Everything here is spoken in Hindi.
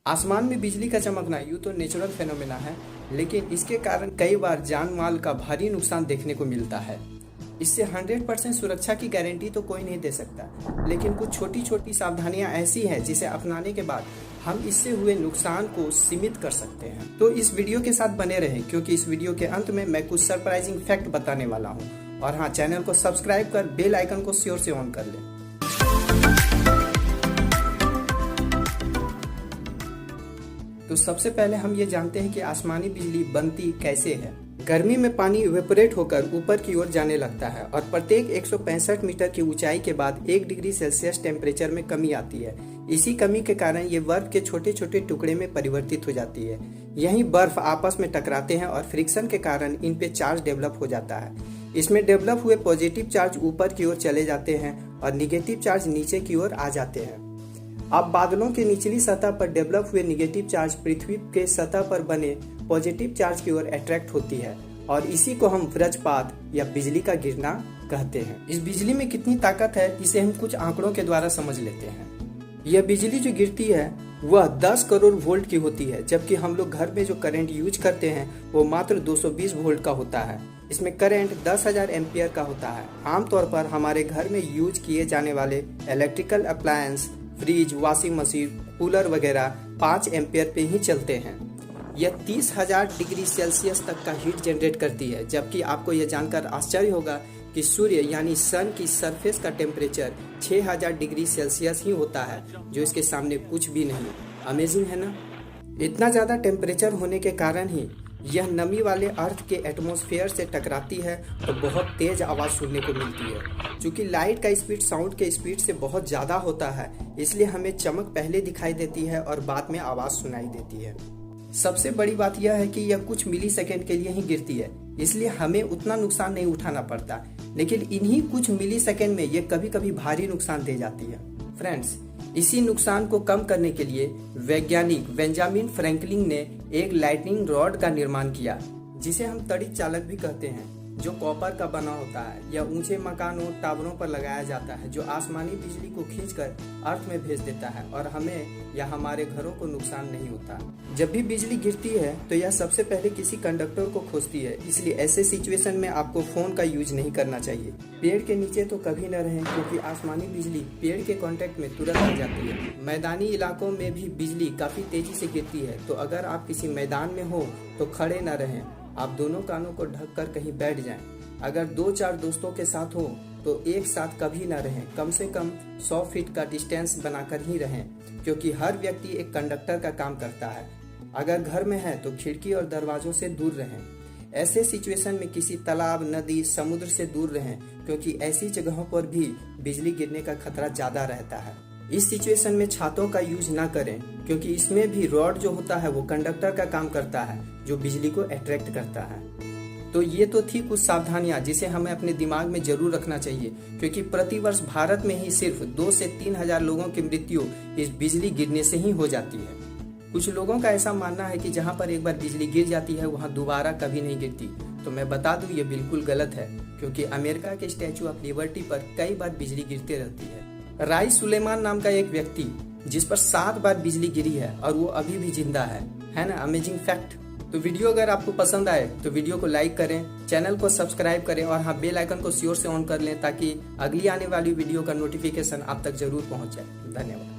आसमान में बिजली का चमकना यूँ तो नेचुरल फेनोमेना है, लेकिन इसके कारण कई बार जान माल का भारी नुकसान देखने को मिलता है। इससे 100% सुरक्षा की गारंटी तो कोई नहीं दे सकता, लेकिन कुछ छोटी छोटी सावधानियां ऐसी हैं जिसे अपनाने के बाद हम इससे हुए नुकसान को सीमित कर सकते हैं। तो इस वीडियो के साथ बने रहें, क्योंकि इस वीडियो के अंत में मैं कुछ सरप्राइजिंग फैक्ट बताने वाला हूँ। और हाँ, चैनल को सब्सक्राइब कर बेल आइकन को श्योर से ऑन कर लें। तो सबसे पहले हम ये जानते हैं कि आसमानी बिजली बनती कैसे है। गर्मी में पानी इवेपोरेट होकर ऊपर की ओर जाने लगता है और प्रत्येक 165 मीटर की ऊंचाई के बाद 1 डिग्री सेल्सियस टेम्परेचर में कमी आती है। इसी कमी के कारण ये बर्फ के छोटे छोटे टुकड़े में परिवर्तित हो जाती है। यही बर्फ आपस में टकराते हैं और फ्रिक्शन के कारण इन पे चार्ज डेवलप हो जाता है। इसमें डेवलप हुए पॉजिटिव चार्ज ऊपर की ओर चले जाते हैं और निगेटिव चार्ज नीचे की ओर आ जाते हैं। अब बादलों के निचली सतह पर डेवलप हुए निगेटिव चार्ज पृथ्वी के सतह पर बने पॉजिटिव चार्ज की ओर अट्रैक्ट होती है और इसी को हम वज्रपात या बिजली का गिरना कहते हैं। इस बिजली में कितनी ताकत है, इसे हम कुछ आंकड़ों के द्वारा समझ लेते हैं। यह बिजली जो गिरती है वह 10 करोड़ वोल्ट की होती है, जबकि हम लोग घर में जो करंट यूज करते हैं वो मात्र 220 वोल्ट का होता है। इसमें करंट 10,000 एम्पियर का होता है। आमतौर पर हमारे घर में यूज किए जाने वाले electrical appliance, fridge, washing machine, cooler वगैरह 5 एम्पियर पे ही चलते हैं। यह 30,000 डिग्री सेल्सियस तक का हीट जनरेट करती है, जबकि आपको यह जानकर आश्चर्य होगा कि सूर्य यानी सन की सरफेस का टेम्परेचर 6,000 डिग्री सेल्सियस ही होता है, जो इसके सामने कुछ भी नहीं। अमेजिंग है ना। इतना ज़्यादा टेम्परेचर होने के कारण ही यह नमी वाले अर्थ के एटमॉस्फेयर से टकराती है तो बहुत तेज आवाज़ सुनने को मिलती है। चूँकि लाइट का स्पीड साउंड के स्पीड से बहुत ज़्यादा होता है, इसलिए हमें चमक पहले दिखाई देती है और बाद में आवाज़ सुनाई देती है। सबसे बड़ी बात यह है कि यह कुछ मिली सेकेंड के लिए ही गिरती है, इसलिए हमें उतना नुकसान नहीं उठाना पड़ता, लेकिन इन्हीं कुछ मिली सेकेंड में यह कभी कभी भारी नुकसान दे जाती है। फ्रेंड्स, इसी नुकसान को कम करने के लिए वैज्ञानिक बेंजामिन फ्रैंकलिन ने एक लाइटनिंग रॉड का निर्माण किया, जिसे हम तड़ित चालक भी कहते हैं, जो कॉपर का बना होता है। यह ऊंचे मकानों, टावरों पर लगाया जाता है, जो आसमानी बिजली को खींचकर अर्थ में भेज देता है और हमें या हमारे घरों को नुकसान नहीं होता। जब भी बिजली गिरती है तो यह सबसे पहले किसी कंडक्टर को खोजती है, इसलिए ऐसे सिचुएशन में आपको फोन का यूज नहीं करना चाहिए। पेड़ के नीचे तो कभी न रहें, क्योंकि आसमानी बिजली पेड़ के कांटेक्ट में तुरंत आ जाती है। मैदानी इलाकों में भी बिजली काफी तेजी से गिरती है, तो अगर आप किसी मैदान में हो तो खड़े न रहें, आप दोनों कानों को ढककर कहीं बैठ जाएं। अगर 2-4 दोस्तों के साथ हो तो एक साथ कभी ना रहें, कम से कम 100 फीट का डिस्टेंस बनाकर ही रहें, क्योंकि हर व्यक्ति एक कंडक्टर का काम करता है। अगर घर में है तो खिड़की और दरवाजों से दूर रहें। ऐसे सिचुएशन में किसी तालाब, नदी, समुद्र से दूर रहें, क्योंकि ऐसी जगहों पर भी बिजली गिरने का खतरा ज़्यादा रहता है। इस सिचुएशन में छातों का यूज ना करें, क्योंकि इसमें भी रॉड जो होता है वो कंडक्टर का काम करता है, जो बिजली को अट्रैक्ट करता है। तो ये तो थी कुछ सावधानियां जिसे हमें अपने दिमाग में जरूर रखना चाहिए, क्योंकि प्रतिवर्ष भारत में ही सिर्फ 2 से 3 हजार लोगों की मृत्यु इस बिजली गिरने से ही हो जाती है। कुछ लोगों का ऐसा मानना है कि जहाँ पर एक बार बिजली गिर जाती है वहाँ दोबारा कभी नहीं गिरती। तो मैं बता दूं, ये बिल्कुल गलत है, क्योंकि अमेरिका के स्टैचू ऑफ लिबर्टी पर कई बार बिजली गिरते रहती है। राय सुलेमान नाम का एक व्यक्ति, जिस पर 7 बार बिजली गिरी है और वो अभी भी जिंदा है ना। Amazing fact. तो वीडियो अगर आपको पसंद आए तो वीडियो को लाइक करें, चैनल को सब्सक्राइब करें और हाँ, बेल आइकन को श्योर से ऑन कर लें, ताकि अगली आने वाली वीडियो का नोटिफिकेशन आप तक जरूर पहुंच जाए। धन्यवाद।